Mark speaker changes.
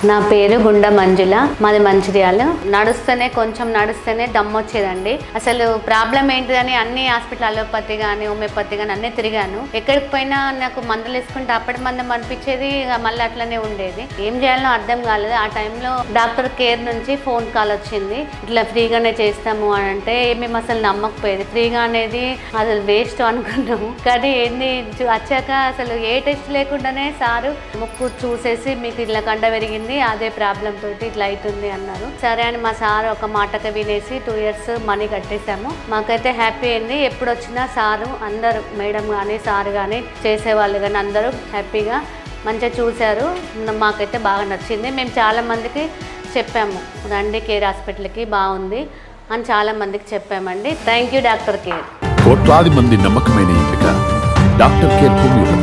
Speaker 1: నా పేరు గుండ మంజుల, మాది మంచిర్యాల. కొంచెం నడుస్తేనే దమ్ము వచ్చేదండి. అసలు ప్రాబ్లం ఏంటిదని అన్ని హాస్పిటల్ అలోపతి కానీ హోమియోపతి కానీ అన్నీ తిరిగాను. ఎక్కడికి పోయినా నాకు మందులు వేసుకుంటే అప్పటి మందం అనిపించేది, మళ్ళీ అట్లనే ఉండేది. ఏం చేయాలో అర్థం కాలేదు. ఆ టైంలో డాక్టర్ కేర్ నుంచి ఫోన్ కాల్ వచ్చింది, ఇట్లా ఫ్రీగానే చేస్తాము అని అంటే మేము అసలు నమ్మకపోయేది. ఫ్రీగా అనేది అసలు వేస్ట్ అనుకున్నాము. కానీ ఏంది వచ్చాక అసలు ఏ టెస్ట్ లేకుండానే సారు ముక్కు చూసేసి మీకు ఇట్లా కండ పెరిగింది, అదే ప్రాబ్లం తోటి ఇట్లా అవుతుంది అన్నారు. సరే అని మా సార్ ఒక మాటక వినేసి 2 years మనీ కట్టేసాము. మాకైతే హ్యాపీ అయింది. ఎప్పుడు వచ్చినా సారు అందరూ, మేడం కానీ సార్ కానీ చేసేవాళ్ళు కానీ అందరూ హ్యాపీగా మంచిగా చూశారు. మాకైతే బాగా నచ్చింది. మేము చాలామందికి చెప్పాము, రండి కేర్ హాస్పిటల్కి బాగుంది అని చాలామందికి చెప్పామండి. Thank you Doctor Care.
Speaker 2: కోట్లాది మంది నమ్మకమైన ఎంపిక డాక్టర్ కేర్ హోమియోపతి.